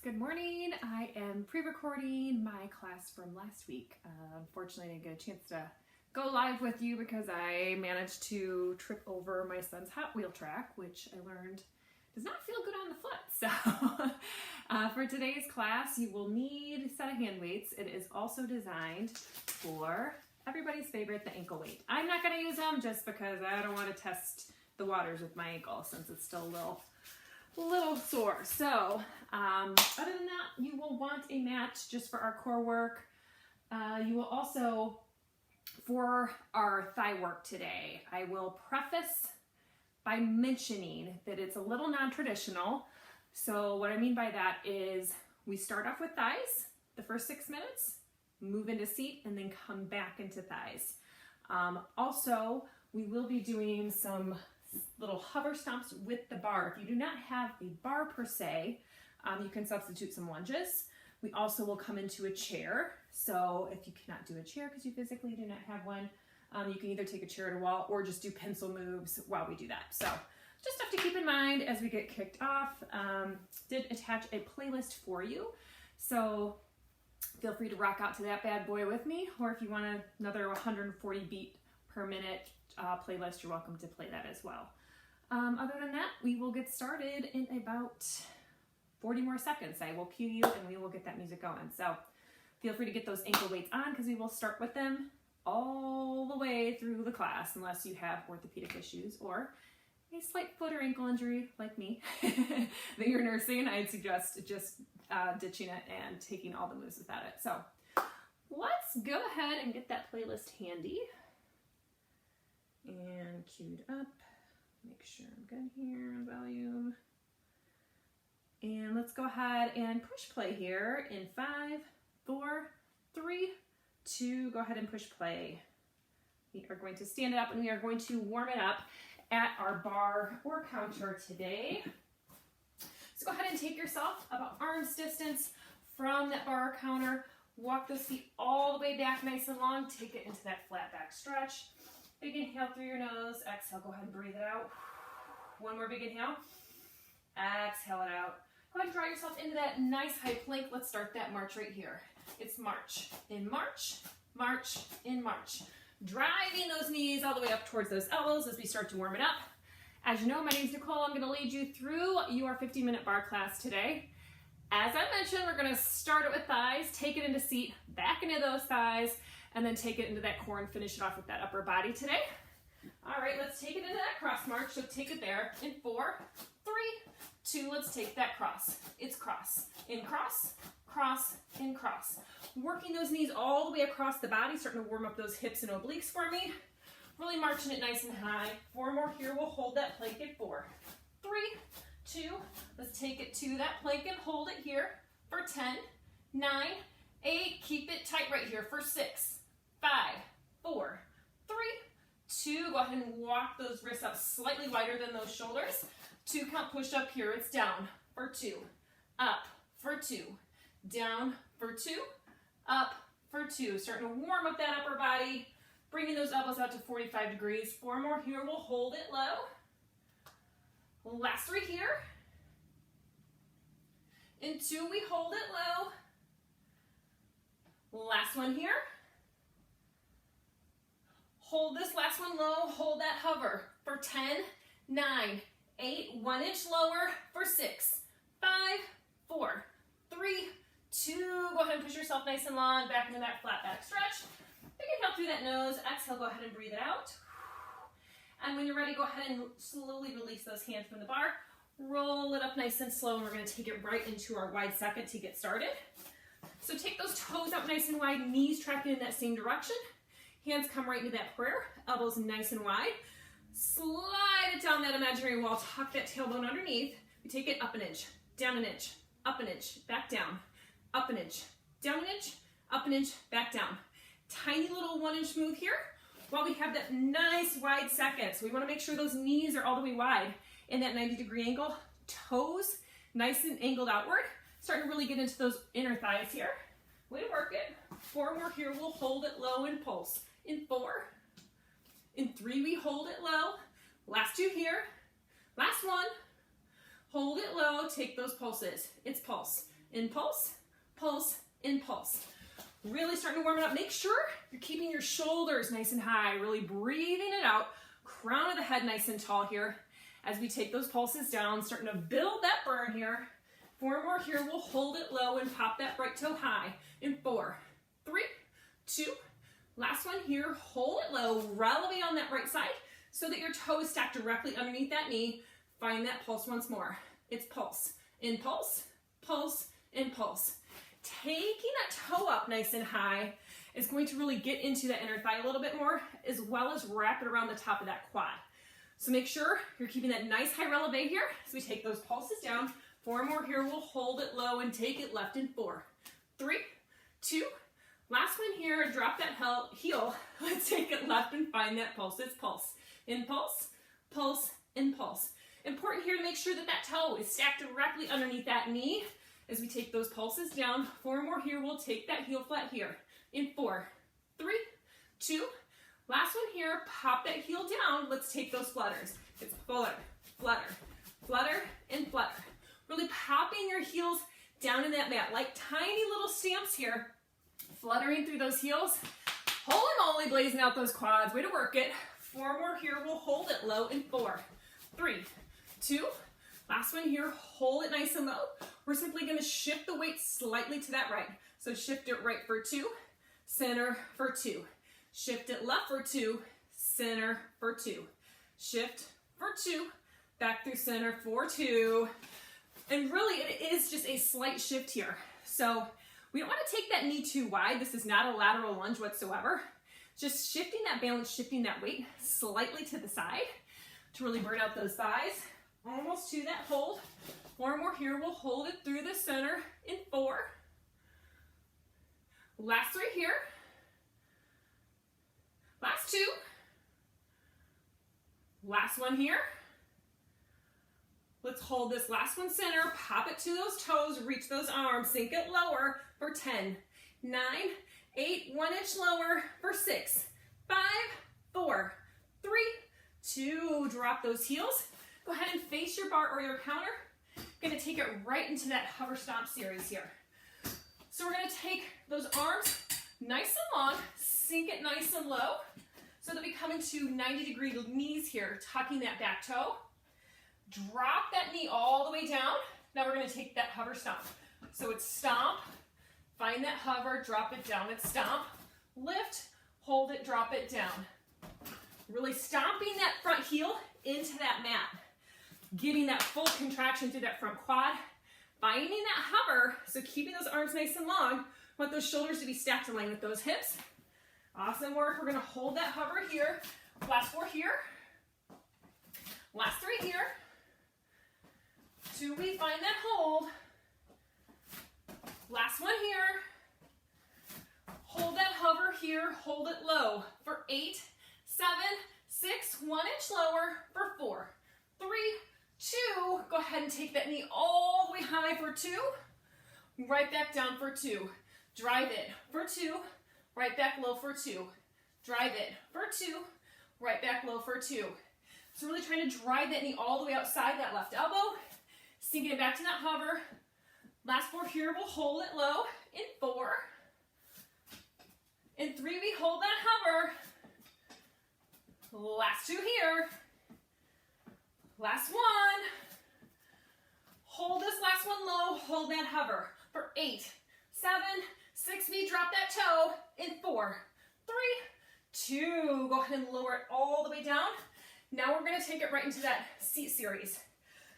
Good morning. I am pre-recording my class from last week. Unfortunately, I didn't get a chance to go live with you because I managed to trip over my son's Hot Wheel track, which I learned does not feel good on the foot. So for today's class, you will need a set of hand weights. It is also designed for everybody's favorite, the ankle weight. I'm not going to use them just because I don't want to test the waters with my ankle since it's still a little sore. So other than that, you will want a mat just for our core work. You will also, for our thigh work today, I will preface by mentioning that it's a little non-traditional. So what I mean by that is we start off with thighs the first 6 minutes, move into seat, and then come back into thighs. Also, we will be doing some little hover stomps with the bar. If you do not have a bar per se, you can substitute some lunges. We also will come into a chair. So if you cannot do a chair because you physically do not have one, you can either take a chair at a wall or just do pencil moves while we do that. So just stuff to keep in mind as we get kicked off. Did attach a playlist for you. So feel free to rock out to that bad boy with me, or if you want another 140 beat per minute playlist, you're welcome to play that as well. Other than that, we will get started in about 40 more seconds. I will cue you and we will get that music going. So feel free to get those ankle weights on because we will start with them all the way through the class unless you have orthopedic issues or a slight foot or ankle injury like me that you're nursing. I'd suggest just ditching it and taking all the moves without it. So let's go ahead and get that playlist handy and queued up. Make sure I'm good here on volume. And let's go ahead and push play here in 5, 4, 3, 2. Go ahead and push play. We are going to stand it up and we are going to warm it up at our bar or counter today. So go ahead and take yourself about arm's distance from that bar or counter. Walk those feet all the way back nice and long. Take it into that flat back stretch. Big inhale through your nose. Exhale, go ahead and breathe it out. One more big inhale. Exhale it out. Go ahead and draw yourself into that nice high plank. Let's start that march right here. It's march, in march, march, in march. Driving those knees all the way up towards those elbows as we start to warm it up. As you know, my name is Nicole. I'm going to lead you through your 50-minute bar class today. As I mentioned, we're going to start it with thighs, take it into seat, back into those thighs, and then take it into that core and finish it off with that upper body today. All right, let's take it into that cross march. So take it there in 4, 3, 2. Let's take that cross. It's cross, in cross, cross, in cross. Working those knees all the way across the body, starting to warm up those hips and obliques for me. Really marching it nice and high. 4 more here. We'll hold that plank at 4, 3, 2. Let's take it to that plank and hold it here for 10, 9, 8. Keep it tight right here for 6, 5, 4, 3, 2. Go ahead and walk those wrists up slightly wider than those shoulders. 2 count push up here. It's down for 2, up for 2, down for 2, up for 2. Starting to warm up that upper body, bringing those elbows out to 45 degrees. 4 more here. We'll hold it low. Last 3 here. In 2, we hold it low. Last one here. Hold this last one low. Hold that hover for 10, 9, 8. 1 inch lower for 6, 5, 4, 3, 2. Go ahead and push yourself nice and long back into that flat back stretch. Big inhale through that nose. Exhale, go ahead and breathe it out. And when you're ready, go ahead and slowly release those hands from the bar. Roll it up nice and slow, and we're going to take it right into our wide second to get started. So take those toes out nice and wide, knees tracking in that same direction. Hands come right into that prayer, elbows nice and wide. Slide it down that imaginary wall, tuck that tailbone underneath. We take it up an inch, down an inch, up an inch, back down, up an inch, down an inch, up an inch, back down. Tiny little 1 inch move here while we have that nice wide second. So we want to make sure those knees are all the way wide in that 90-degree angle. Toes nice and angled outward. Starting to really get into those inner thighs here. Way to work it. 4 more here. We'll hold it low and pulse. In 4. In 3, we hold it low. Last 2 here. Last 1. Hold it low. Take those pulses. It's pulse. impulse, pulse, impulse. Really starting to warm it up. Make sure you're keeping your shoulders nice and high, really breathing it out. Crown of the head nice and tall here as we take those pulses down, starting to build that burn here. 4 more here. We'll hold it low and pop that right toe high in 4, 3, 2. Last one here. Hold it low. Relevate on that right side so that your toe is stacked directly underneath that knee. Find that pulse once more. It's pulse, impulse, pulse, impulse. Taking that toe up nice and high is going to really get into that inner thigh a little bit more, as well as wrap it around the top of that quad. So make sure you're keeping that nice high releve here as we take those pulses down. 4 more here. We'll hold it low and take it left in 4, 3, 2. Last one here. Drop that heel. Let's take it left and find that pulse. It's pulse, impulse, pulse, impulse. Important here to make sure that that toe is stacked directly underneath that knee as we take those pulses down. 4 more here. We'll take that heel flat here in 4, 3, 2. Last one here. Pop that heel down. Let's take those flutters. It's flutter, flutter, flutter, and flutter. Really popping your heels down in that mat like tiny little stamps here. Fluttering through those heels. Holy moly, blazing out those quads. Way to work it. 4 more here. We'll hold it low in 4, 3, 2. Last one here. Hold it nice and low. We're simply going to shift the weight slightly to that right. So shift it right for 2, center for 2. Shift it left for 2, center for 2. Shift for 2, back through center for 2. And really, it is just a slight shift here. So we don't want to take that knee too wide. This is not a lateral lunge whatsoever. Just shifting that balance, shifting that weight slightly to the side to really burn out those thighs. Almost to that hold. 4 more here. We'll hold it through the center in 4. Last 3 here. Last 2. Last one here. Let's hold this last one center, pop it to those toes, reach those arms, sink it lower for 10, 9, 8, 1 inch lower for 6, 5, 4, 3, 2. Drop those heels. Go ahead and face your bar or your counter. Gonna take it right into that hover stomp series here. So we're gonna take those arms nice and long, sink it nice and low, so that we come into 90-degree knees here, tucking that back toe. Drop that knee all the way down. Now we're going to take that hover stomp. So it's stomp, find that hover, drop it down. It's stomp, lift, hold it, drop it down. Really stomping that front heel into that mat. Getting that full contraction through that front quad. Finding that hover, so keeping those arms nice and long. Want those shoulders to be stacked in line with those hips. Awesome work. We're going to hold that hover here. Last 4 here. Last 3 here. 2, we find that hold. Last one here. Hold that hover here. Hold it low for 8, 7, 6, 1 inch lower for 4, 3, 2. Go ahead and take that knee all the way high for 2. Right back down for 2. Drive it for 2. Right back low for 2. Drive it for 2. Right back low for 2. So really trying to drive that knee all the way outside that left elbow. Sinking it back to that hover. Last 4 here, we'll hold it low in 4. In 3, we hold that hover. Last 2 here. Last 1. Hold this last one low, hold that hover for 8, 7, 6, we drop that toe in 4, 3, 2. Go ahead and lower it all the way down. Now we're going to take it right into that seat series.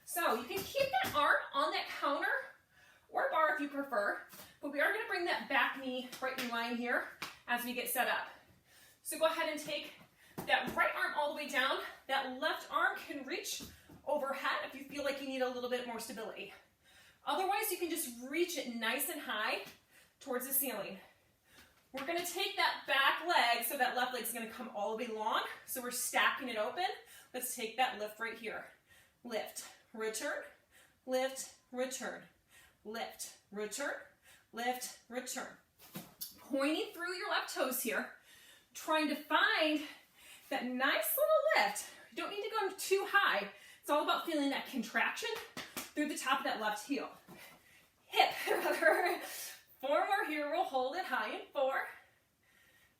So you can keep that arm on that counter or bar if you prefer, but we are going to bring that back knee right in line here as we get set up. So go ahead and take that right arm all the way down. That left arm can reach overhead if you feel like you need a little bit more stability. Otherwise, you can just reach it nice and high towards the ceiling. We're going to take that back leg, so that left leg is going to come all the way long, so we're stacking it open. Let's take that lift right here. Lift, return, lift, return, lift, return, lift, return. Pointing through your left toes here, trying to find that nice little lift. You don't need to go too high. It's all about feeling that contraction through the top of that left heel. Hip 4 more here, we'll hold it high in 4.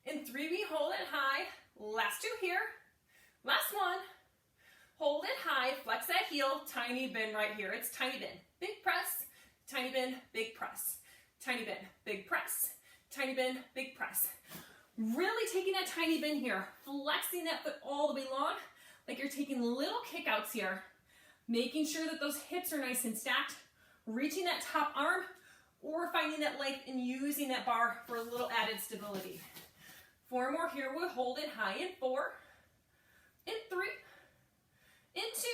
In 3, we hold it high. Last 2 here. Last 1. Hold it high, flex that heel, tiny bend right here. It's tiny bend, big press, tiny bend, big press, tiny bend, big press, tiny bend, big press. Really taking that tiny bend here, flexing that foot all the way long, like you're taking little kickouts here, making sure that those hips are nice and stacked, reaching that top arm, or finding that length and using that bar for a little added stability. 4 more here, we'll hold it high in 4, in 3, in 2,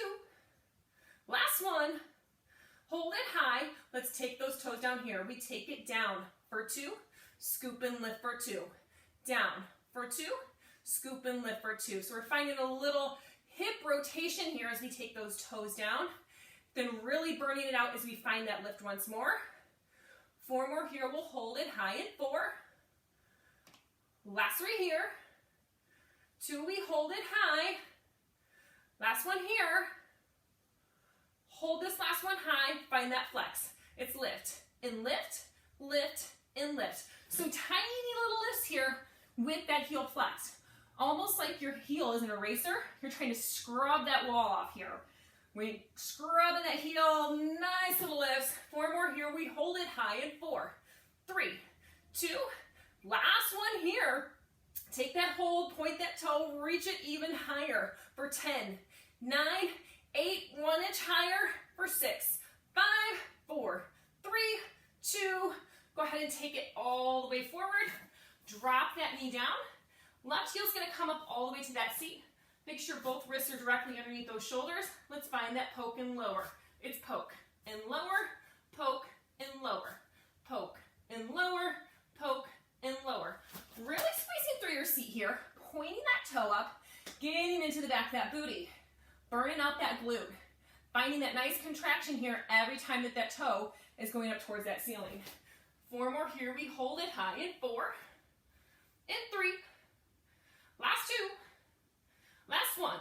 last 1, hold it high. Let's take those toes down here. We take it down for 2, scoop and lift for 2, down for 2, scoop and lift for 2. So we're finding a little hip rotation here as we take those toes down, then really burning it out as we find that lift once more. 4 more here, we'll hold it high in 4, last 3 here, 2, we hold it high, last 1 here, hold this last one high, find that flex. It's lift, and lift, lift, and lift. So tiny little lifts here with that heel flex. Almost like your heel is an eraser. You're trying to scrub that wall off here. We're scrubbing that heel, nice little lifts. 4 more here, we hold it high in 4, 3, 2, last 1 here. Take that hold, point that toe, reach it even higher for 10, 9, 8, 1 inch higher for 6, 5, 4, 3, 2, go ahead and take it all the way forward. Drop that knee down. Left heel's gonna come up all the way to that seat. Make sure both wrists are directly underneath those shoulders. Let's find that poke and lower. It's poke and lower, poke and lower, poke and lower, poke and lower. Really squeezing through your seat here, pointing that toe up, getting into the back of that booty, burning out that glute, finding that nice contraction here every time that that toe is going up towards that ceiling. 4 more here, we hold it high in 4, in 3, last 2, last 1.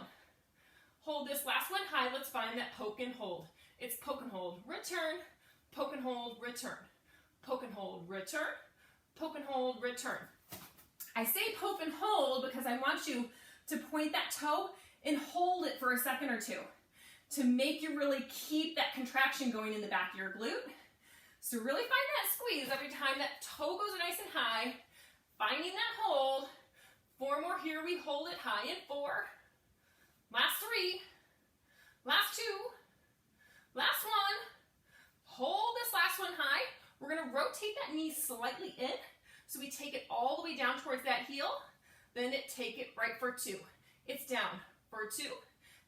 Hold this last one high, let's find that poke and hold. It's poke and hold, return, poke and hold, return, poke and hold, return, poke and hold, return. I say poke and hold because I want you to point that toe and hold it for a second or two to make you really keep that contraction going in the back of your glute. So really find that squeeze every time that toe goes nice and high, finding that hold. 4 more here, we hold it high in 4, last 3, last 2, last 1, hold this last one high. We're gonna rotate that knee slightly in, so we take it all the way down towards that heel, then take it right for 2. It's down for 2,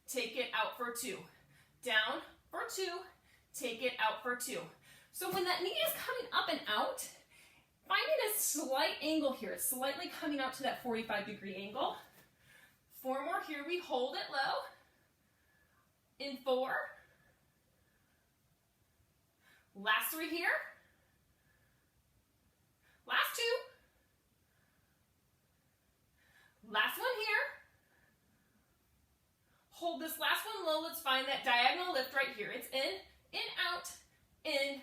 take it out for 2, down for 2, take it out for 2. So when that knee is coming up and out, finding a slight angle here, it's slightly coming out to that 45-degree angle. 4 more here, we hold it low, in 4, last 3 here, last 2, last 1 here, hold this last one low, let's find that diagonal lift right here. It's in, out, in,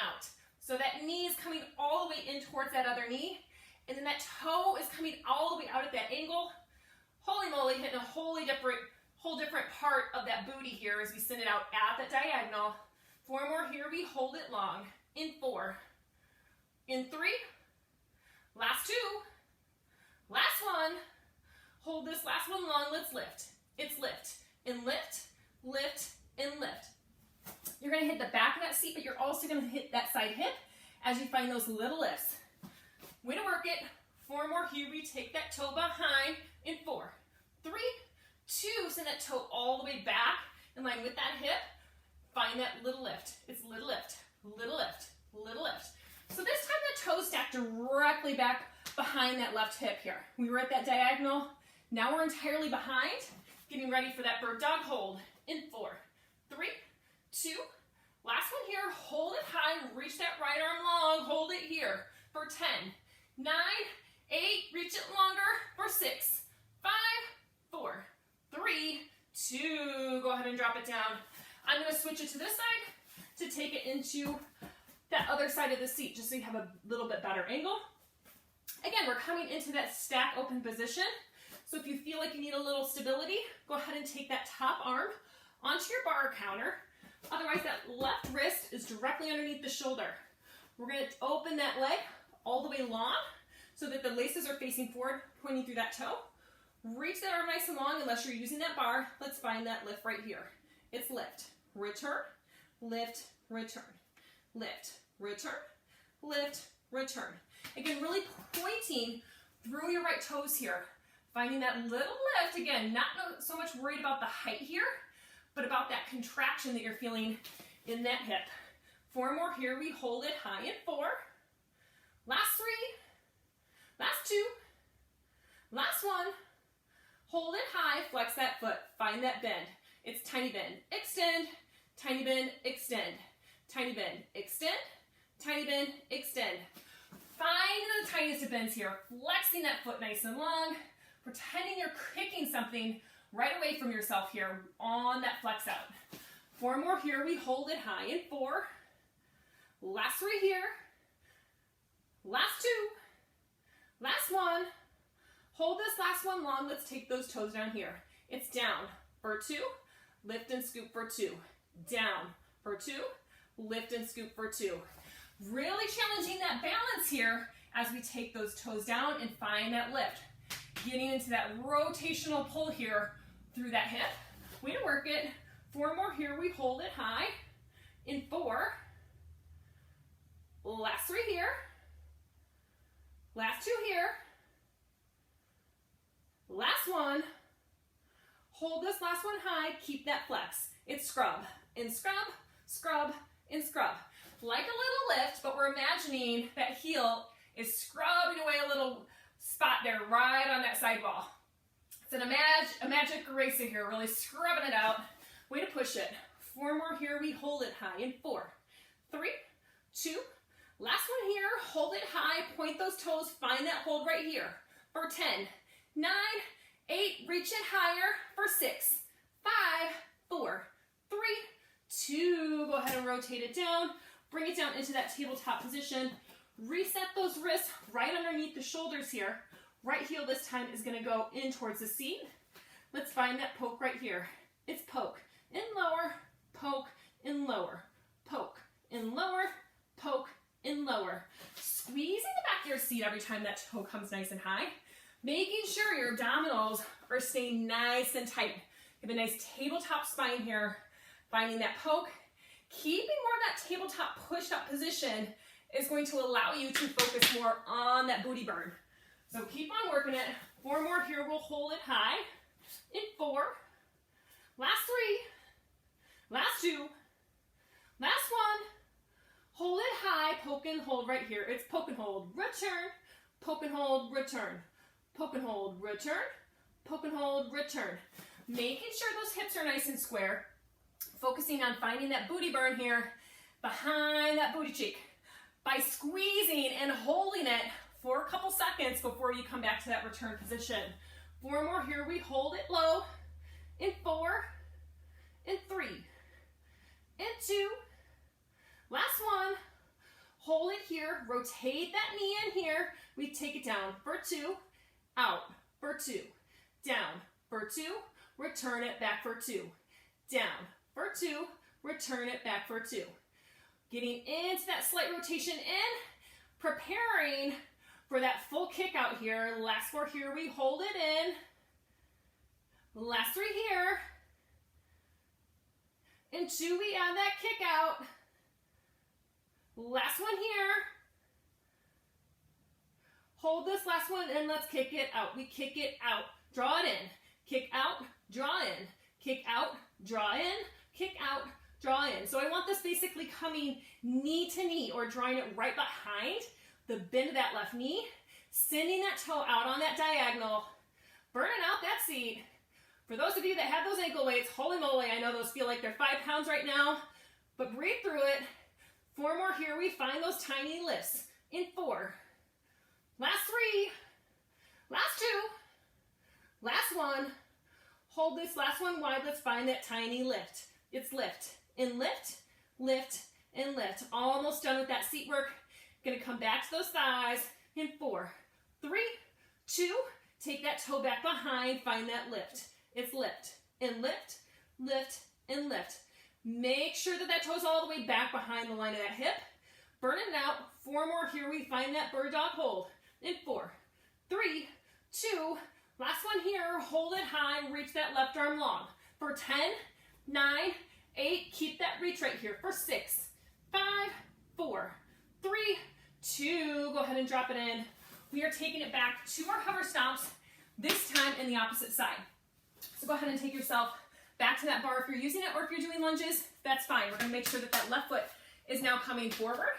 out. So that knee is coming all the way in towards that other knee, and then that toe is coming all the way out at that angle. Holy moly, hitting a whole different part of that booty here as we send it out at that diagonal. 4 more here, we hold it long, in 4, in 3, last 2, last 1, hold this last one long, let's lift. It's lift, and lift, lift, and lift. You're gonna hit the back of that seat, but you're also gonna hit that side hip as you find those little lifts. Way to work it. 4 more here, we take that toe behind in 4, 3, 2, send that toe all the way back in line with that hip. Find that little lift. It's little lift, little lift, little lift. So this time the toe stacked directly back behind that left hip here. We were at that diagonal. Now we're entirely behind, getting ready for that bird dog hold in 4, 3, 2, last one here, hold it high, reach that right arm long, hold it here for 10, 9, 8, reach it longer for 6, 5, 4, 3, 2, go ahead and drop it down. I'm gonna switch it to this side to take it into that that other side of the seat just so you have a little bit better angle. Again, we're coming into that stack open position. So if you feel like you need a little stability, go ahead and take that top arm onto your bar counter. Otherwise, that left wrist is directly underneath the shoulder. We're going to open that leg all the way long so that the laces are facing forward, pointing through that toe. Reach that arm nice and long unless you're using that bar. Let's find that lift right here. It's lift, return, lift, return, lift, return, lift, return. Again, really pointing through your right toes here. Finding that little lift, again, not so much worried about the height here, but about that contraction that you're feeling in that hip. 4 more here, we hold it high in 4. Last 3, last 2, last 1. Hold it high, flex that foot, find that bend. It's tiny bend, extend, tiny bend, extend, tiny bend, extend, tiny bend, extend. Find the tiniest of bends here, flexing that foot nice and long, pretending you're kicking something right away from yourself here on that flex out. 4 more here, we hold it high in 4. Last 3 here. Last 2. Last 1. Hold this last one long. Let's take those toes down here. It's down for 2. Lift and scoop for 2. Down for 2. Lift and scoop for 2. Really challenging that balance here as we take those toes down and find that lift. Getting into that rotational pull here through that hip. Way to work it. 4 more here, we hold it high in 4. Last 3 here. Last 2 here. Last 1. Hold this last one high, keep that flex. It's scrub, and scrub, scrub, and scrub. Like a little lift, but we're imagining that heel is scrubbing away a little spot there right on that sidewall. It's a magic eraser here, really scrubbing it out. Way to push it. 4 more here, we hold it high in 4, 3, 2, last one here, hold it high, point those toes, find that hold right here for 10, 9, 8, reach it higher for 6, 5, 4, 3, 2, go ahead and rotate it down, bring it down into that tabletop position, reset those wrists right underneath the shoulders here. Right heel this time is going to go in towards the seat. Let's find that poke right here. It's poke and lower, poke and lower, poke and lower, poke and lower. Squeezing the back of your seat every time that toe comes nice and high. Making sure your abdominals are staying nice and tight. You have a nice tabletop spine here. Finding that poke. Keeping more of that tabletop pushed up position is going to allow you to focus more on that booty burn. So keep on working it. 4 more here, we'll hold it high in 4. Last 3. Last 2. Last 1. Hold it high, poke and hold right here. It's poke and hold, return, poke and hold, return, poke and hold, return, poke and hold, return. Making sure those hips are nice and square. Focusing on finding that booty burn here behind that booty cheek by squeezing and holding it for a couple seconds before you come back to that return position. 4 more here, we hold it low in 4, in 3, in 2, last 1, hold it here, rotate that knee in here, we take it down for 2, out for 2, down for 2, return it back for 2, down for 2, return it back for 2. Getting into that slight rotation in, preparing for that full kick out here. Last 4 here, we hold it in. Last 3 here. And 2, we add that kick out. Last 1 here. Hold this last one and let's kick it out. We kick it out, draw it in. Kick out, draw in. Kick out, draw in. Kick out, draw in. So I want this basically coming knee to knee or drawing it right behind the bend of that left knee, sending that toe out on that diagonal, burning out that seat. For those of you that have those ankle weights, holy moly, I know those feel like they're 5 pounds right now, but breathe through it. 4 more here, we find those tiny lifts in 4. Last 3, last 2, last 1. Hold this last one wide, let's find that tiny lift. It's lift, and lift, lift, and lift. Almost done with that seat work. Gonna come back to those thighs in 4, 3, 2, take that toe back behind, find that lift. It's lift and lift, lift and lift. Make sure that that toe's all the way back behind the line of that hip. Burn it out. 4 more here. We find that bird dog hold in 4, 3, 2, last one here. Hold it high, reach that left arm long for 10, 9, 8, keep that reach right here for 6, 5, 4, 3, 2, go ahead and drop it in. We are taking it back to our hover stomps, this time in the opposite side. So go ahead and take yourself back to that bar if you're using it, or if you're doing lunges, that's fine. We're gonna make sure that that left foot is now coming forward.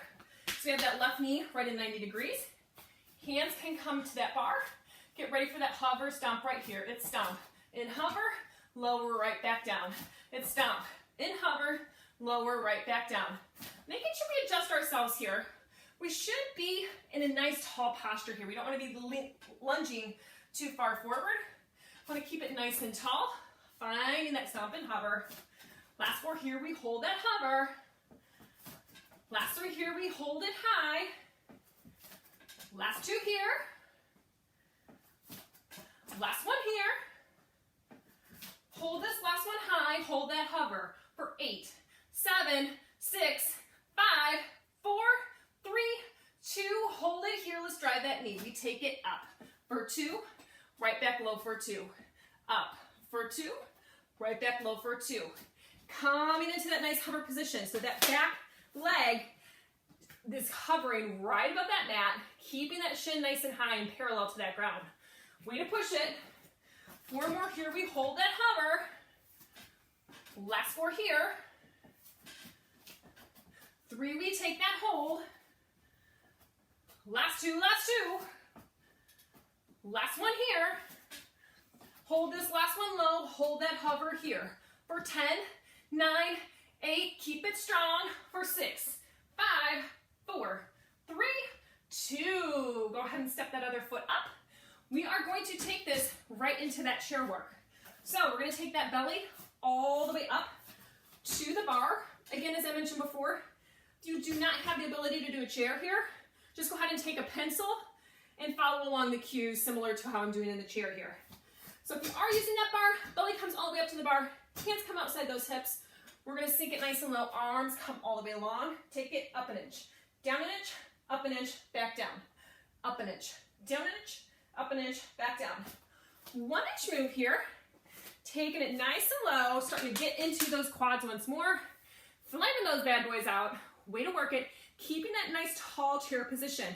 So we have that left knee right at 90 degrees. Hands can come to that bar. Get ready for that hover stomp right here. It's stomp, in hover, lower, right back down. It's stomp, in hover, lower, right back down. Making sure we adjust ourselves here. We should be in a nice tall posture here. We don't want to be lunging too far forward. Want to keep it nice and tall. Finding that stomp and hover. Last 4 here, we hold that hover. Last 3 here, we hold it high. Last 2 here. Last 1 here. Hold this last one high, hold that hover for 8, 7, 6, 5, 4, 3, 2, hold it here. Let's drive that knee. We take it up for 2, right back low for 2, up for 2, right back low for 2. Coming into that nice hover position. So that back leg is hovering right above that mat, keeping that shin nice and high and parallel to that ground. Way to push it. 4 more here. We hold that hover. Last 4 here. 3, we take that hold. Last 2, last 2. Last 1 here. Hold this last one low. Hold that hover here for 10, 9, 8. Keep it strong for 6, 5, 4, 3, 2. Go ahead and step that other foot up. We are going to take this right into that chair work. So we're going to take that belly all the way up to the bar. Again, as I mentioned before, if you do not have the ability to do a chair here, just go ahead and take a pencil and follow along the cues similar to how I'm doing in the chair here. So if you are using that bar, belly comes all the way up to the bar, hands come outside those hips. We're going to sink it nice and low, arms come all the way along. Take it up an inch, down an inch, up an inch, back down, up an inch, down an inch, up an inch, back down. 1 inch move here, taking it nice and low, starting to get into those quads once more, flaring those bad boys out. Way to work it, keeping that nice tall chair position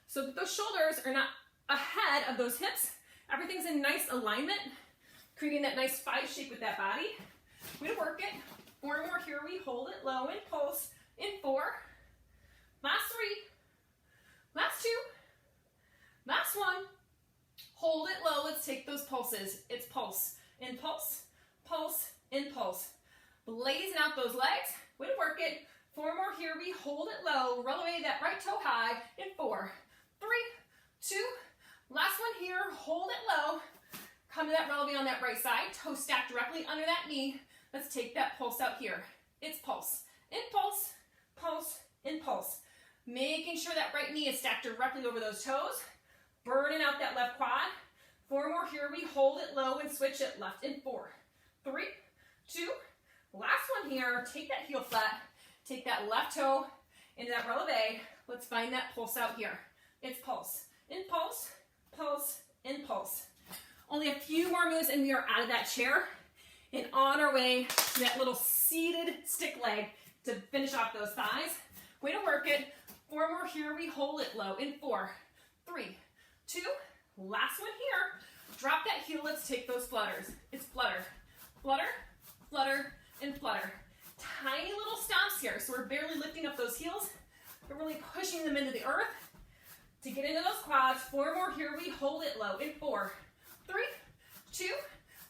so that those shoulders are not ahead of those hips. Everything's in nice alignment, creating that nice 5 shape with that body. Way to work it. 4 more here, we hold it low and pulse in 4. Last 3, last 2, last 1. Hold it low, let's take those pulses. It's pulse, in pulse, pulse, in pulse. Blazing out those legs, way to work it. 4 more here, we hold it low, roll away that right toe high in 4, 3, 2, last one here, hold it low. Come to that releve on that right side, toe stacked directly under that knee. Let's take that pulse out here. It's pulse, in pulse, pulse, in pulse. Making sure that right knee is stacked directly over those toes. Burning out that left quad. 4 more here, we hold it low and switch it left in 4, 3, 2, last one here, take that heel flat, take that left toe into that releve. Let's find that pulse out here. It's pulse, in pulse, pulse, in pulse. Only a few more moves and we are out of that chair and on our way to that little seated stick leg to finish off those thighs. Way to work it. 4 more here, we hold it low in 4, 3, 2, last one here. Drop that heel, let's take those flutters. It's flutter, flutter, flutter, and flutter. Tiny little stomps here, so we're barely lifting up those heels, but really pushing them into the earth to get into those quads. 4 more here, we hold it low in 4, 3, 2,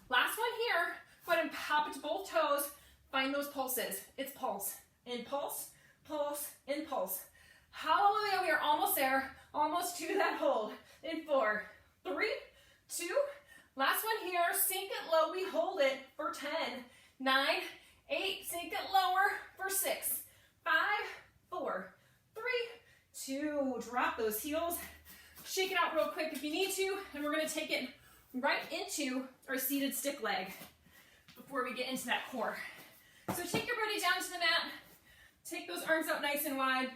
last one here. Go ahead and pop it to both toes, find those pulses. It's pulse, in pulse, pulse, in pulse. Hallelujah, we are almost there, almost to that hold. In 4, 3, 2, last one here, sink it low, we hold it for 10, 9, 8, sink it lower for 6, 5, 4, 3, 2. Drop those heels. Shake it out real quick if you need to, and we're going to take it right into our seated stick leg before we get into that core. So take your booty down to the mat. Take those arms out nice and wide.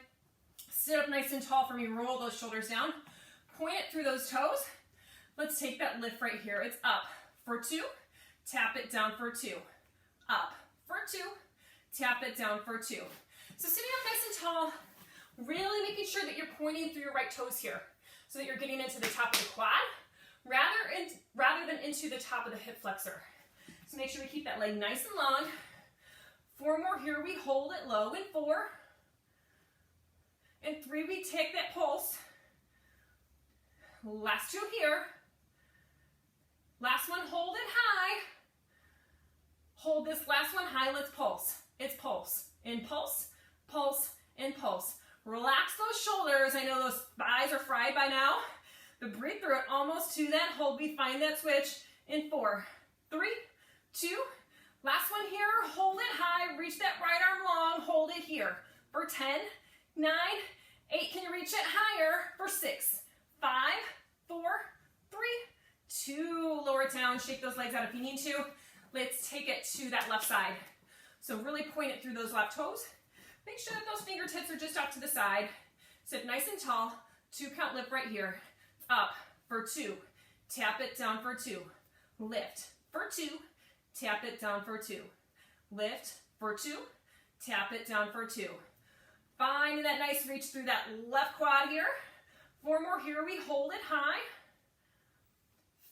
Sit up nice and tall for me. Roll those shoulders down. Point it through those toes. Let's take that lift right here. It's up for 2. Tap it down for 2. Up for 2. Tap it down for 2. So sitting up nice and tall, really making sure that you're pointing through your right toes here so that you're getting into the top of the quad rather than into the top of the hip flexor. So make sure we keep that leg nice and long. 4 more here. We hold it low in 4. In 3, we take that pulse. Last 2 here. Last one, hold it high. Hold this last one high. Let's pulse. It's pulse. In pulse, pulse, and pulse. Relax those shoulders. I know those thighs are fried by now, but breathe through it almost to that hold. We find that switch in 4, 3, 2. Last one here. Hold it high. Reach that right arm long. Hold it here for 10, 9, 8. Can you reach it higher for 6, 5, 4, 3, 2. Lower it down. Shake those legs out if you need to. Let's take it to that left side. So really point it through those left toes. Make sure that those fingertips are just off to the side. Sit nice and tall. 2 count lift right here. Up for 2. Tap it down for 2. Lift for 2. Tap it down for 2. Lift for 2. Tap it down for 2. Find that nice reach through that left quad here. 4 more here. We hold it high.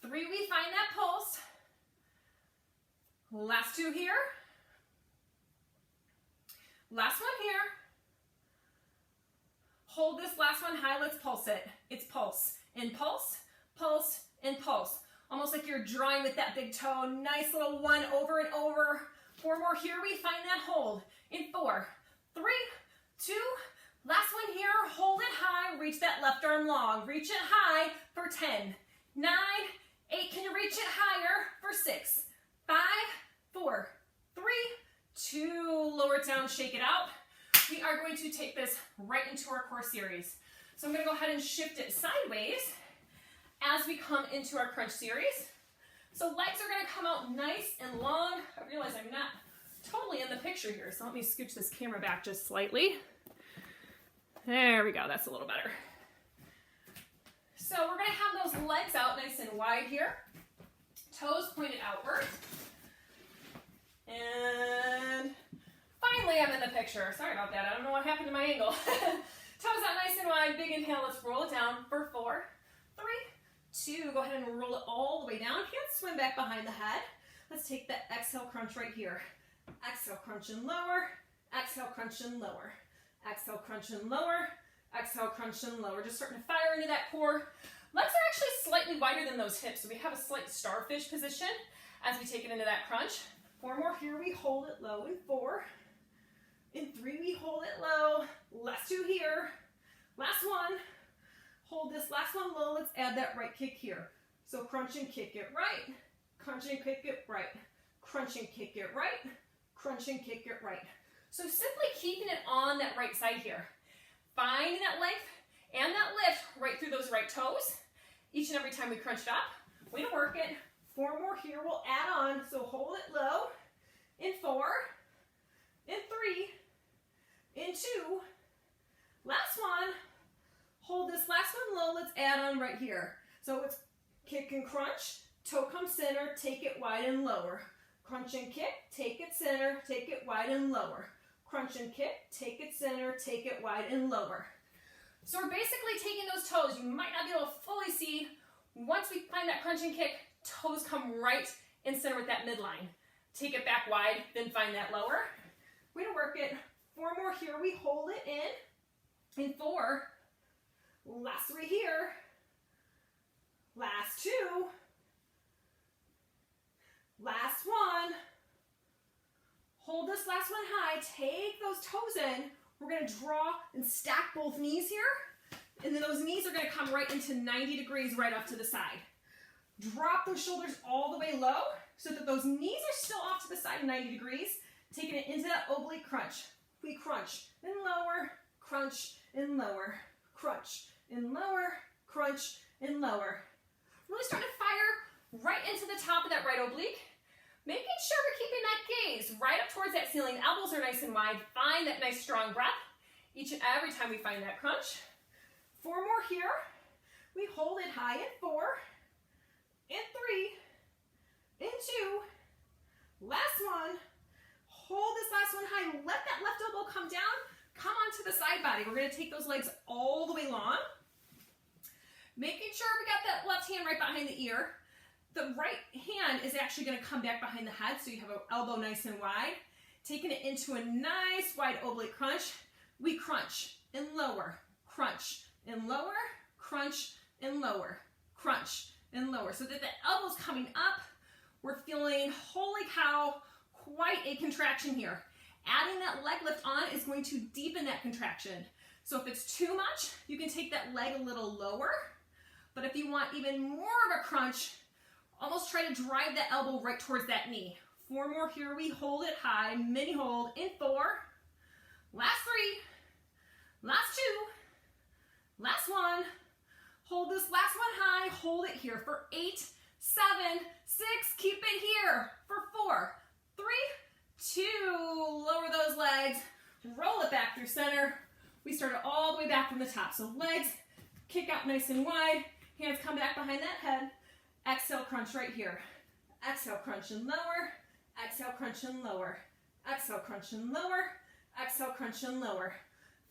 3, we find that pulse. Last 2 here. Last one here. Hold this last one high. Let's pulse it. It's pulse. In pulse, pulse, and pulse. Almost like you're drawing with that big toe. Nice little 1 over and over. 4 more here. We find that hold. In 4, 3, 2. Last one here. Hold it high. Reach that left arm long. Reach it high for 10, 9, 8. Can you reach it higher for 6, 5, 4, 3, 2. Lower it down. Shake it out. We are going to take this right into our core series. So I'm going to go ahead and shift it sideways as we come into our crunch series. So legs are going to come out nice and long. I realize I'm not totally in the picture here, so let me scooch this camera back just slightly. There we go. That's a little better. So we're going to have those legs out nice and wide here. Toes pointed outward. And finally I'm in the picture. Sorry about that. I don't know what happened to my angle. Toes out nice and wide. Big inhale. Let's roll it down for 4, 3, 2. Go ahead and roll it all the way down. Can't swim back behind the head. Let's take that exhale crunch right here. Exhale, crunch and lower. Exhale, crunch and lower. Exhale, crunch and lower. Exhale, crunch and lower. Just starting to fire into that core. Legs are actually slightly wider than those hips, so we have a slight starfish position as we take it into that crunch. 4 more here. We hold it low in 4. In 3, we hold it low. Last 2 here. Last one. Hold this last one low. Let's add that right kick here. So crunch and kick it right. Crunch and kick it right. Crunch and kick it right. Crunch and kick it right. So simply keeping it on that right side here. Finding that length and that lift right through those right toes. Each and every time we crunch it up. Way to work it. 4 more here. We'll add on. So hold it low. In 4. In 3. In 2. Last one. Hold this last one low. Let's add on right here. So it's kick and crunch. Toe comes center. Take it wide and lower. Crunch and kick. Take it center. Take it wide and lower. Crunch and kick. Take it center. Take it wide and lower. So we're basically taking those toes. You might not be able to fully see. Once we find that crunch and kick, toes come right in center with that midline. Take it back wide, then find that lower. Way to work it. 4 more here. We hold it in 4. Last 3 here. Last 2. Last 1. Hold this last one high. Take those toes in. We're going to draw and stack both knees here. And then those knees are going to come right into 90 degrees right off to the side. Drop those shoulders all the way low so that those knees are still off to the side of 90 degrees. Taking it into that oblique crunch. we crunch and lower, crunch and lower, crunch and lower, crunch and lower. Really starting to fire right into the top of that right oblique. Making sure we're keeping that gaze right up towards that ceiling. Elbows are nice and wide. Find that nice strong breath each and every time we find that crunch. 4 more here. We hold it high in 4, in 3, in 2. Last one. Hold this last one high. Let that left elbow come down. Come onto the side body. We're going to take those legs all the way long. Making sure we got that left hand right behind the ear. The right hand is actually going to come back behind the head, so you have an elbow nice and wide. Taking it into a nice wide oblique crunch. We crunch and lower, crunch and lower, crunch and lower, crunch and lower. So that the elbow's coming up. We're feeling, holy cow, quite a contraction here. Adding that leg lift on is going to deepen that contraction. So if it's too much, you can take that leg a little lower. But if you want even more of a crunch, almost try to drive that elbow right towards that knee. 4 more here. We hold it high, mini hold in 4. Last 3. Last 2. Last 1. Hold this last one high. Hold it here for 8, 7, 6. Keep it here for 4, 3, 2. Lower those legs. Roll it back through center. We start it all the way back from the top. So legs kick out nice and wide. Hands come back behind that head. Exhale, crunch right here. Exhale, crunch and lower. Exhale, crunch and lower. Exhale, crunch and lower. Exhale, crunch and lower.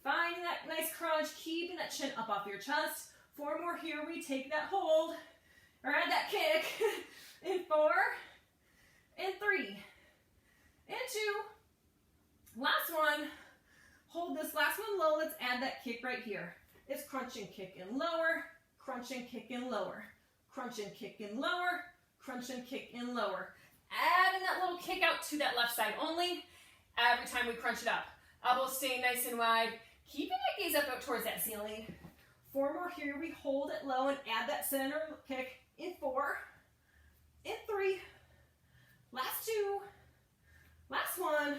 Find that nice crunch, keeping that chin up off your chest. 4 more here. We take that hold, or add that kick. In 4, in 3, in 2. Last one. Hold this last one low. Let's add that kick right here. It's crunch and kick and lower, crunch and kick and lower. Crunch and kick and lower, crunch and kick and lower. Adding that little kick out to that left side only every time we crunch it up. Elbows staying nice and wide. Keeping that gaze up towards that ceiling. 4 more here. We hold it low and add that center kick in 4, in 3. Last 2. Last 1.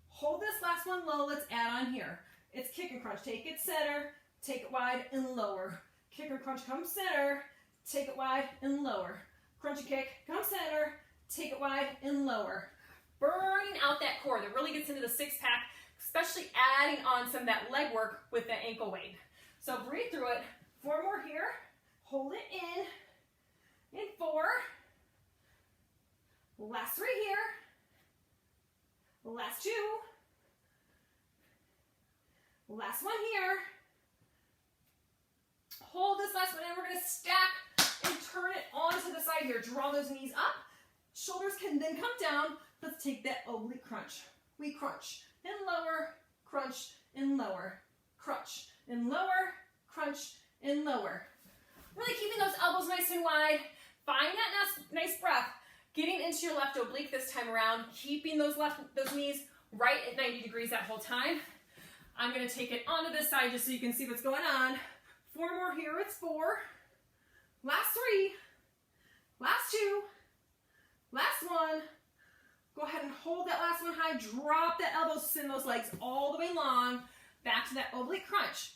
Hold this last one low. Let's add on here. It's kick and crunch. Take it center, take it wide and lower. Kick and crunch, come center. Take it wide and lower. Crunch and kick, come center, take it wide and lower. Burning out that core that really gets into the 6-pack, especially adding on some of that leg work with the ankle weight. So breathe through it. 4 more here. Hold it in 4. Last 3 here. Last 2. Last one here. Hold this last one and we're going to stack and turn it onto the side here. Draw those knees up. Shoulders can then come down. Let's take that oblique crunch. We crunch and lower, crunch and lower, crunch and lower, crunch and lower. Really keeping those elbows nice and wide. Find that nice breath. Getting into your left oblique this time around. Keeping those knees right at 90 degrees that whole time. I'm going to take it onto this side just so you can see what's going on. 4 more here. It's 4. Last 3. Last 2. Last 1. Go ahead and hold that last one high. Drop that elbow, send those legs all the way long. Back to that oblique crunch.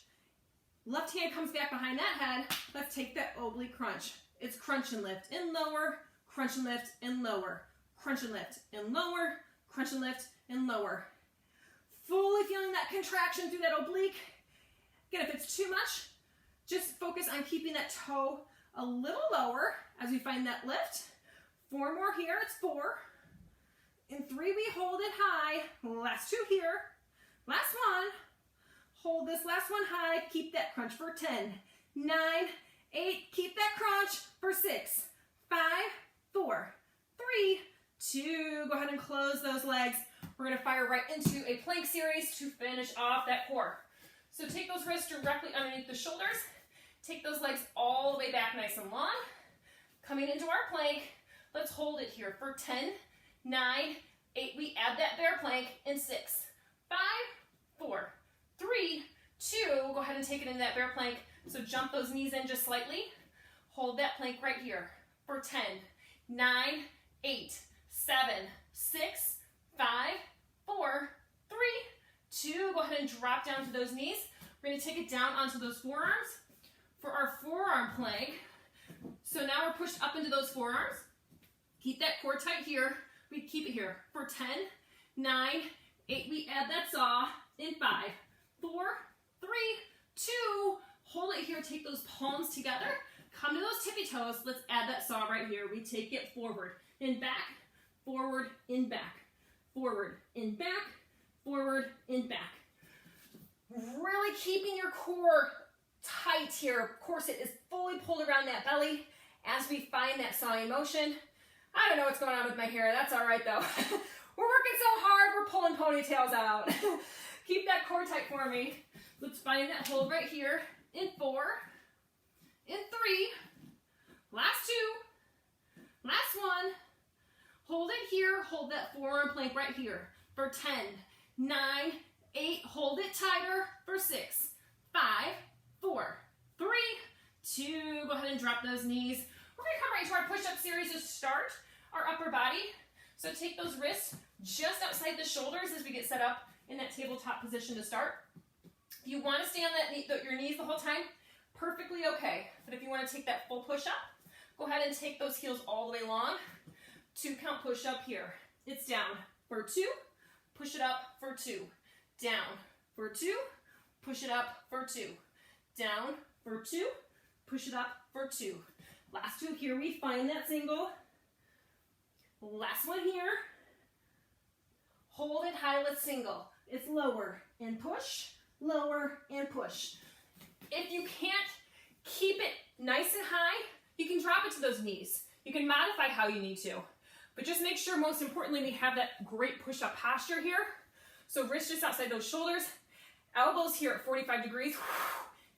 Left hand comes back behind that head. Let's take that oblique crunch. It's crunch and lift and lower. Crunch and lift and lower. Crunch and lift and lower. Crunch and lift and lower. Fully feeling that contraction through that oblique. Again, if it's too much, just focus on keeping that toe a little lower as we find that lift. 4 more here. It's 4. In 3, we hold it high. Last 2 here. Last 1. Hold this last one high. Keep that crunch for 10, 9, 8. Keep that crunch for 6, 5, 4, 3, 2. Go ahead and close those legs. We're going to fire right into a plank series to finish off that core. So take those wrists directly underneath the shoulders. Take those legs all the way back nice and long. Coming into our plank. Let's hold it here for 10, 9, 8. We add that bear plank in 6, 5, 4, 3, 2. Go ahead and take it into that bear plank. So jump those knees in just slightly. Hold that plank right here for 10, 9, 8, 7, 6, 5, 4, 3, 2. Go ahead and drop down to those knees. We're going to take it down onto those forearms for our forearm plank. So now we're pushed up into those forearms. Keep that core tight here. We keep it here for 10, 9, 8. We add that saw in 5, 4, 3, 2. Hold it here. Take those palms together. Come to those tippy toes. Let's add that saw right here. We take it forward and back, forward and back, forward and back, forward and back. Really keeping your core tight here. Corset is fully pulled around that belly as we find that sawing motion. I don't know what's going on with my hair. That's all right though. We're working so hard. We're pulling ponytails out. Keep that core tight for me. Let's find that hold right here in 4, in 3, last 2, last 1. Hold it here. Hold that forearm plank right here for 10, 9, 8. Hold it tighter for 6, 5, 4, 3, 2. Go ahead and drop those knees. We're going to come right to our push-up series to start our upper body. So take those wrists just outside the shoulders as we get set up in that tabletop position to start. If you want to stay on your knees the whole time, perfectly okay. But if you want to take that full push-up, go ahead and take those heels all the way long. 2 count push-up here. It's down for 2, push it up for 2, down for 2, push it up for 2, down for 2, push it up for 2. Last 2 here, we find that single. Last one here. Hold it high, let's single. It's lower and push, lower and push. If you can't keep it nice and high, you can drop it to those knees. You can modify how you need to. But just make sure, most importantly, we have that great push-up posture here. So wrists just outside those shoulders. Elbows here at 45 degrees.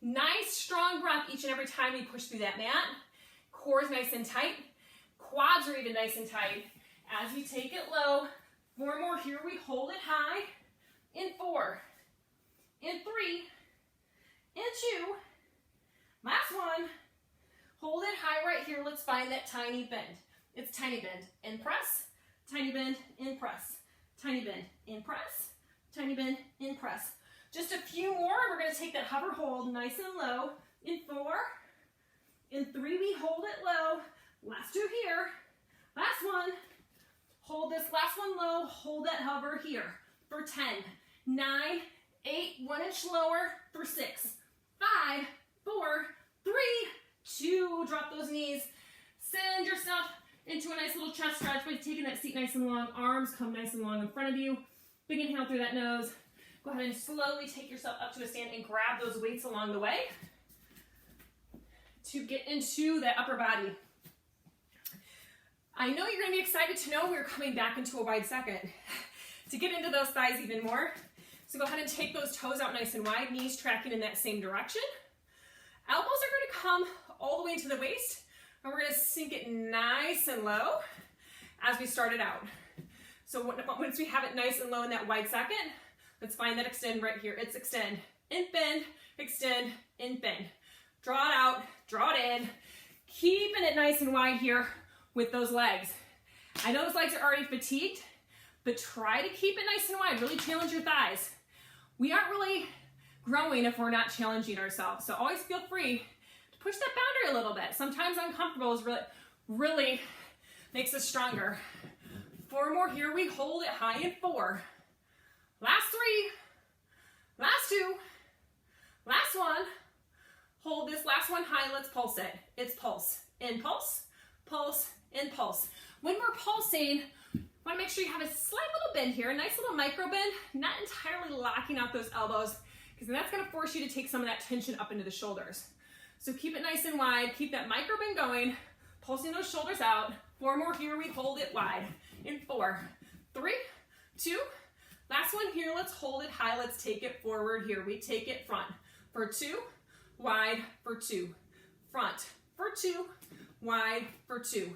Nice, strong breath each and every time we push through that mat. Core is nice and tight. Quads are even nice and tight. As we take it low, 4 more here. We hold it high. In 4, in 3, in 2. Last one. Hold it high right here. Let's find that tiny bend. It's tiny bend and press, tiny bend and press, tiny bend and press, tiny bend and press. Just a few more. We're going to take that hover hold nice and low. In 4, in 3, we hold it low. Last 2 here. Last one. Hold this last one low. Hold that hover here for 10, 9, 8, 1 inch lower for 6, 5, 4, 3, 2. Drop those knees. Send yourself into a nice little chest stretch by taking that seat nice and long. Arms come nice and long in front of you. Big inhale through that nose. Go ahead and slowly take yourself up to a stand and grab those weights along the way to get into that upper body. I know you're going to be excited to know we're coming back into a wide second to get into those thighs even more. So go ahead and take those toes out nice and wide, knees tracking in that same direction. Elbows are going to come all the way into the waist, and we're going to sink it nice and low as we start it out. So once we have it nice and low in that wide second, let's find that extend right here. It's extend and bend, extend and bend. Draw it out, draw it in, keeping it nice and wide here with those legs. I know those legs are already fatigued, but try to keep it nice and wide. Really challenge your thighs. We aren't really growing if we're not challenging ourselves. So always feel free to push that boundary a little bit. Sometimes uncomfortable is really makes us stronger. 4 more here. We hold it high in 4. Last 3. Last 2. Last one. Hold this last one high. Let's pulse it. It's pulse. Impulse, pulse, and pulse. When we're pulsing, want to make sure you have a slight little bend here, a nice little micro bend, not entirely locking out those elbows, because then that's going to force you to take some of that tension up into the shoulders. So keep it nice and wide, keep that micro bend going, pulsing those shoulders out. 4 more here, we hold it wide. In 4, 3, 2, last one here, let's hold it high, let's take it forward here. We take it front for 2, wide for 2, front for 2, wide for 2.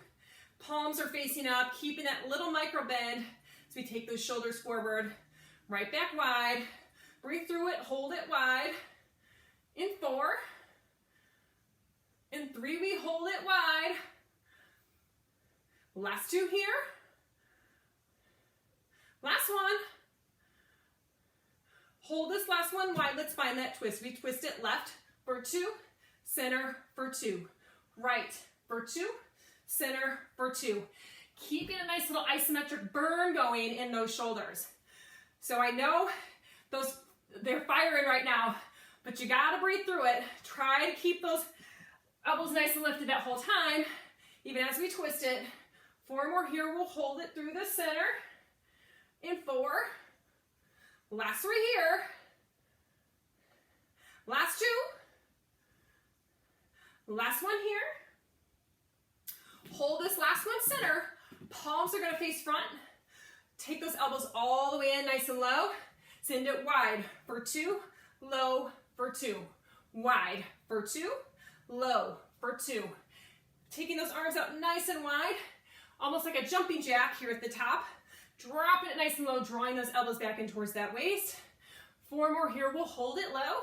Palms are facing up, keeping that little micro bend as we take those shoulders forward. Right back wide. Breathe through it, hold it wide. In 4. In 3, we hold it wide. Last 2 here. Last one. Hold this last one wide. Let's find that twist. We twist it left for 2, center for 2, right for 2, center for 2. Keeping a nice little isometric burn going in those shoulders. So I know they're firing right now, but you gotta breathe through it. Try to keep those elbows nice and lifted that whole time, even as we twist it. 4 more here. We'll hold it through the center in 4. Last 3 here. Last 2. Last 1 here. Hold this last one center. Palms are going to face front. Take those elbows all the way in nice and low. Send it wide for 2, low for 2. Wide for 2, low for 2. Taking those arms out nice and wide, almost like a jumping jack here at the top. Dropping it nice and low, drawing those elbows back in towards that waist. 4 more here. We'll hold it low.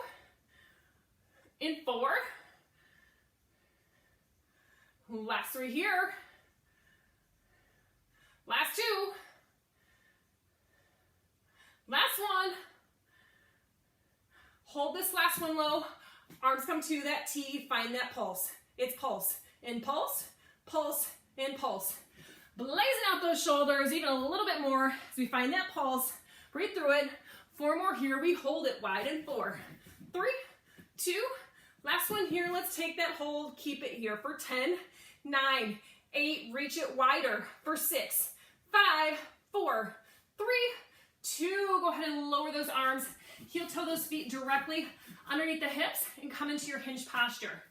In 4. Last 3 here. Last 2. Last 1. Hold this last one low. Arms come to that T. Find that pulse. It's pulse. In pulse, pulse, in pulse. Blazing out those shoulders even a little bit more as we find that pulse. Breathe through it. 4 more here. We hold it wide in 4. 3, 2. Last one here. Let's take that hold. Keep it here for 10, 9, 8. Reach it wider for 6, 5, 4, 3, 2. Go ahead and lower those arms. Heel toe those feet directly underneath the hips and come into your hinge posture.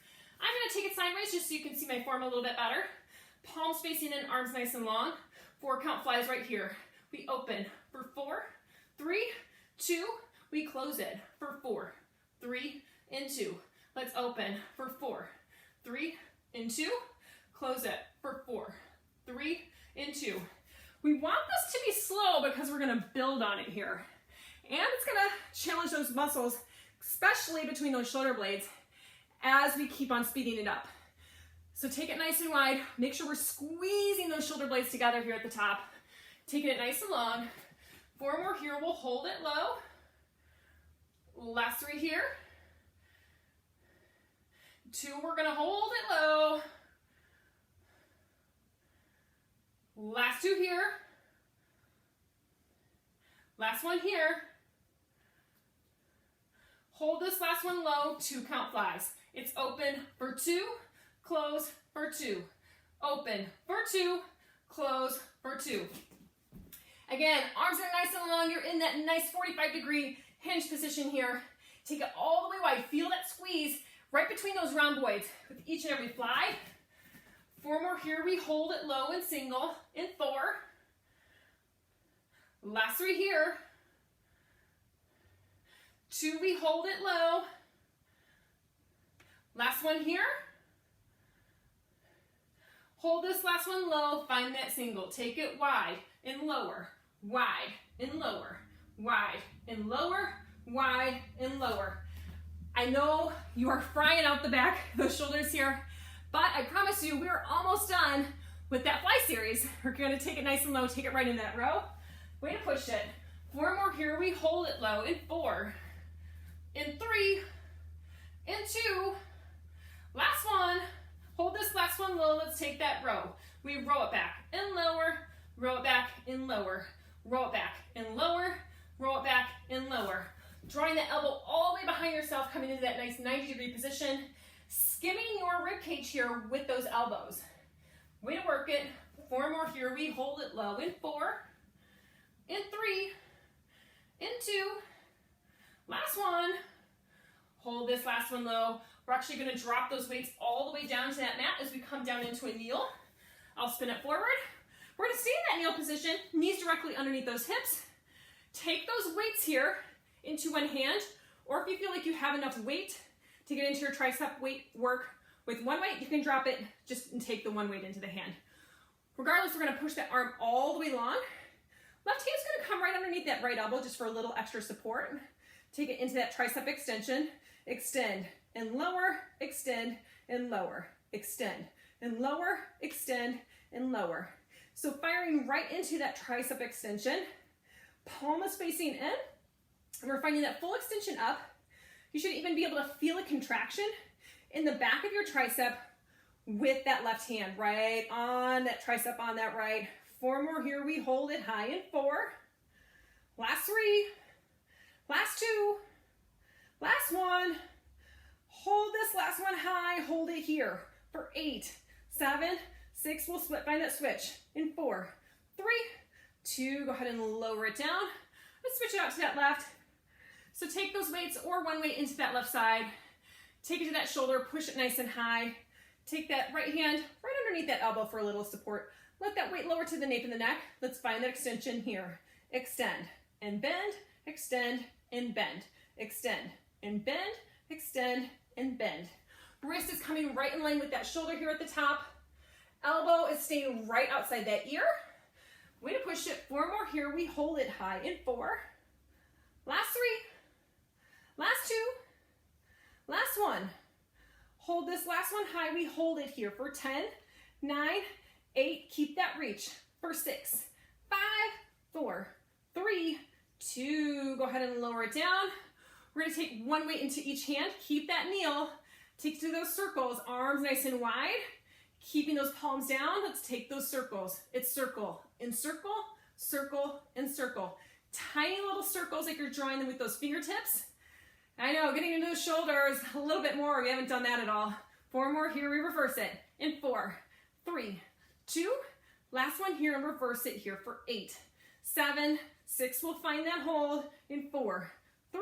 I'm going to take it sideways just so you can see my form a little bit better. Palms facing in, arms nice and long. 4 count flies right here. We open for 4, 3, 2. We close it for 4, 3, and 2. Let's open for 4, 3, and 2. Close it for 4, 3, and 2. We want this to be slow because we're going to build on it here. And it's going to challenge those muscles, especially between those shoulder blades, as we keep on speeding it up. So take it nice and wide. Make sure we're squeezing those shoulder blades together here at the top. Taking it nice and long. 4 more here. We'll hold it low. Last 3 here. 2, we're going to hold it low. Last 2 here. Last 1 here. Hold this last one low. 2 count flies. It's open for 2, close for 2. Open for 2, close for 2. Again, arms are nice and long. You're in that nice 45-degree hinge position here. Take it all the way wide. Feel that squeeze right between those rhomboids with each and every fly. 4 more here. We hold it low and single in 4. Last 3 here. 2, we hold it low. Last 1 here. Hold this last one low. Find that single. Take it wide and lower, wide and lower, wide and lower, wide and lower. I know you are frying out the back, those shoulders here, but I promise you we're almost done with that fly series. We're going to take it nice and low, take it right in that row. Way to push it. 4 more here. We hold it low in 4, in 3, in 2. Last 1. Hold this last one low. Let's take that row. We row it back and lower, row it back and lower, row it back and lower, row it back and lower. Drawing the elbow all the way behind yourself, coming into that nice 90-degree position. Skimming your rib cage here with those elbows. Way to work it. 4 more here. We hold it low in 4, in 3, in 2. Last 1. Hold this last one low. We're actually going to drop those weights all the way down to that mat as we come down into a kneel. I'll spin it forward. We're going to stay in that kneel position, knees directly underneath those hips. Take those weights here into one hand, or if you feel like you have enough weight to get into your tricep weight work with one weight, you can drop it just and take the one weight into the hand. Regardless, we're going to push that arm all the way long. Left hand's going to come right underneath that right elbow just for a little extra support. Take it into that tricep extension. Extend and lower, extend and lower, extend and lower, extend and lower. So firing right into that tricep extension. Palm is facing in. And we're finding that full extension up. You should even be able to feel a contraction in the back of your tricep with that left hand, right on that tricep on that right. 4 more here. We hold it high in 4. Last 3. Last 2. Last 1. Hold this last one high. Hold it here for 8, 7, 6. We'll find that switch in 4, 3, 2. Go ahead and lower it down. Let's switch it out to that left. So take those weights or one weight into that left side. Take it to that shoulder. Push it nice and high. Take that right hand right underneath that elbow for a little support. Let that weight lower to the nape of the neck. Let's find that extension here. Extend and bend, extend and bend, extend and bend, extend and bend. Wrist is coming right in line with that shoulder here at the top. Elbow is staying right outside that ear. Way to push it. 4 more here. We hold it high in 4. Last 3. Last 2. Last 1. Hold this last one high. We hold it here for 10, 9, 8. Keep that reach for 6, 5, 4, 3, 2. Go ahead and lower it down. We're going to take one weight into each hand. Keep that kneel. Take to those circles. Arms nice and wide. Keeping those palms down. Let's take those circles. It's circle and circle, circle and circle. Tiny little circles like you're drawing them with those fingertips. I know, getting into those shoulders a little bit more. We haven't done that at all. 4 more here. We reverse it in 4, 3, 2. Last one here and reverse it here for 8, 7, 6. We'll find that hold in 4, 3,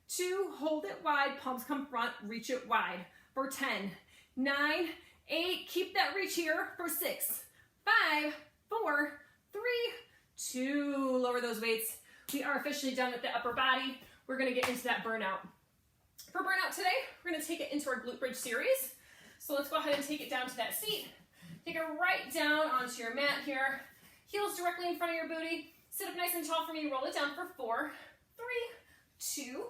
2. Hold it wide. Palms come front. Reach it wide for 10, 9, 8. Keep that reach here for 6, 5, 4, 3, 2. Lower those weights. We are officially done with the upper body. We're going to get into that burnout. For burnout today, we're going to take it into our glute bridge series. So let's go ahead and take it down to that seat. Take it right down onto your mat here. Heels directly in front of your booty. Sit up nice and tall for me. Roll it down for 4, 3, 2.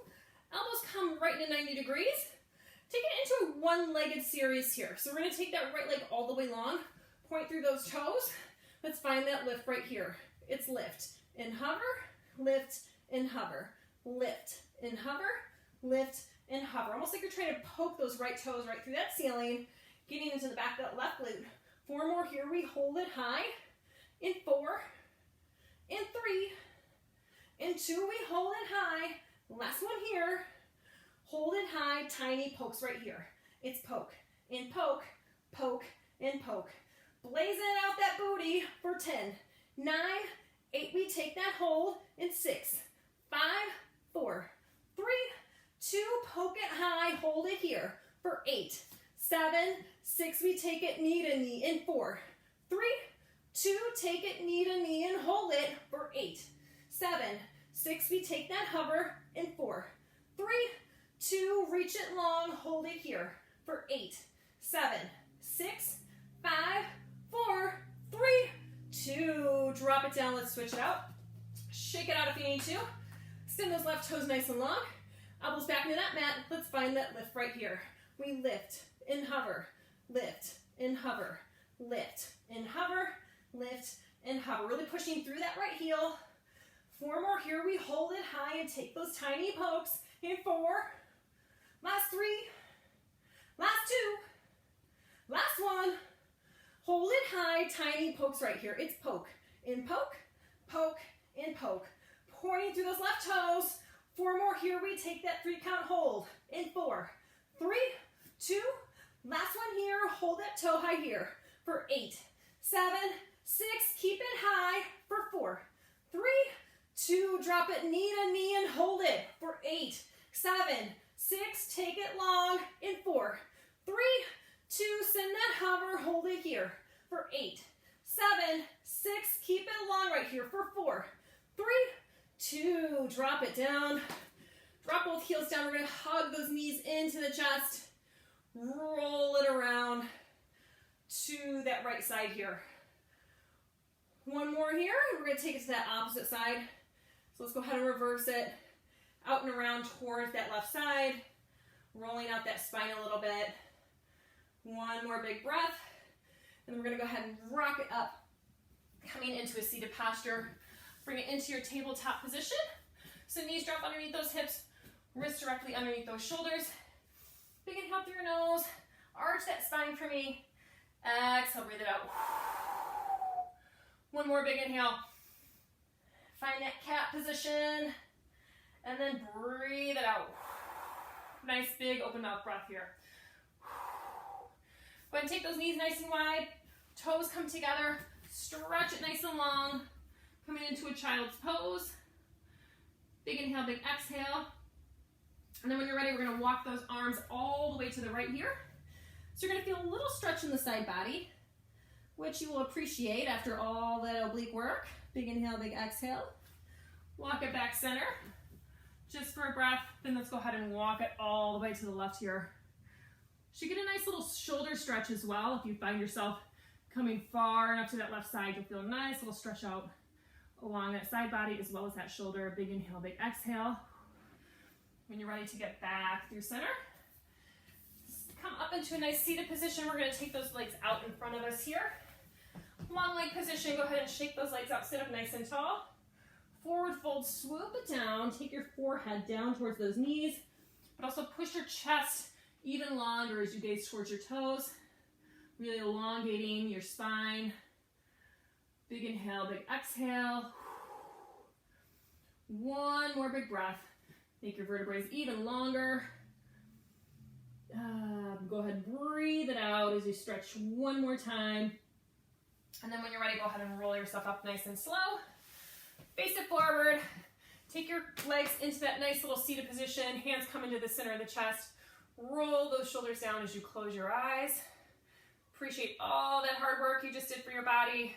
Elbows come right into 90 degrees. Take it into a one-legged series here. So we're going to take that right leg all the way long. Point through those toes. Let's find that lift right here. It's lift and hover, lift and hover. Lift and hover, lift and hover. Almost like you're trying to poke those right toes right through that ceiling, getting into the back of that left glute. 4 more here. We hold it high in 4, in 3, in 2. We hold it high. Last one here. Hold it high. Tiny pokes right here. It's poke and poke, poke and poke. Blazing out that booty for 10, 9, 8. We take that hold in 6, 5, 4, 3, 2. Poke it high. Hold it here for 8, 7, 6. We take it knee to knee in 4, 3, 2. Take it knee to knee and hold it for 8, 7, 6. We take that hover in 4, 3, 2. Reach it long. Hold it here for 8, 7, 6, 5, 4, 3, 2. Drop it down. Let's switch it out. Shake it out if you need to. Extend those left toes nice and long. Elbows back into that mat. Let's find that lift right here. We lift and hover, lift and hover, lift and hover, lift and hover. Really pushing through that right heel. 4 more here. We hold it high and take those tiny pokes in 4. Last 3. Last 2. Last 1. Hold it high. Tiny pokes right here. It's poke and poke, poke and poke. Pointing through those left toes. 4 more here. We take that 3 count hold in 4, 3, 2. Last one here. Hold that toe high here for 8, 7, 6. Keep it high for 4, 3, 2. Drop it knee to knee and hold it for 8, 7, 6. Take it long in 4, 3, 2. Send that hover. Hold it here for 8, 7, 6. Keep it long right here for 4, 3, 2. Drop it down. Drop both heels down. We're going to hug those knees into the chest. Roll it around to that right side here. 1 more here. We're going to take it to that opposite side. So let's go ahead and reverse it. Out and around towards that left side. Rolling out that spine a little bit. 1 more big breath. And then we're going to go ahead and rock it up. Coming into a seated posture. Bring it into your tabletop position. So knees drop underneath those hips, wrists directly underneath those shoulders. Big inhale through your nose. Arch that spine for me. Exhale, breathe it out. One more big inhale. Find that cat position. And then breathe it out. Nice big open mouth breath here. Go ahead and take those knees nice and wide. Toes come together. Stretch it nice and long. Coming into a child's pose. Big inhale, big exhale. And then when you're ready, we're going to walk those arms all the way to the right here. So you're going to feel a little stretch in the side body, which you will appreciate after all that oblique work. Big inhale, big exhale. Walk it back center. Just for a breath. Then let's go ahead and walk it all the way to the left here. Should get a nice little shoulder stretch as well. If you find yourself coming far enough to that left side, you'll feel a nice little stretch out along that side body as well as that shoulder. Big inhale, big exhale. When you're ready to get back through center, come up into a nice seated position. We're going to take those legs out in front of us here. Long leg position. Go ahead and shake those legs out. Sit up nice and tall. Forward fold, swoop it down. Take your forehead down towards those knees, but also push your chest even longer as you gaze towards your toes. Really elongating your spine. Big inhale, big exhale. One more big breath. Make your vertebrae even longer. Go ahead and breathe it out as you stretch one more time. And then when you're ready, go ahead and roll yourself up nice and slow. Face it forward. Take your legs into that nice little seated position. Hands come into the center of the chest. Roll those shoulders down as you close your eyes. Appreciate all that hard work you just did for your body.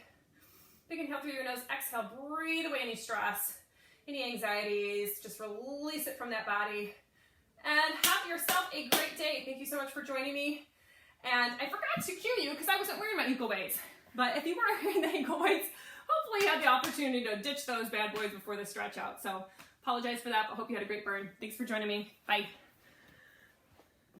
Big inhale through your nose. Exhale. Breathe away any stress, any anxieties. Just release it from that body. And have yourself a great day. Thank you so much for joining me. And I forgot to cue you because I wasn't wearing my ankle weights. But if you were wearing the ankle weights, hopefully you had the opportunity to ditch those bad boys before the stretch out. So apologize for that, but hope you had a great burn. Thanks for joining me. Bye.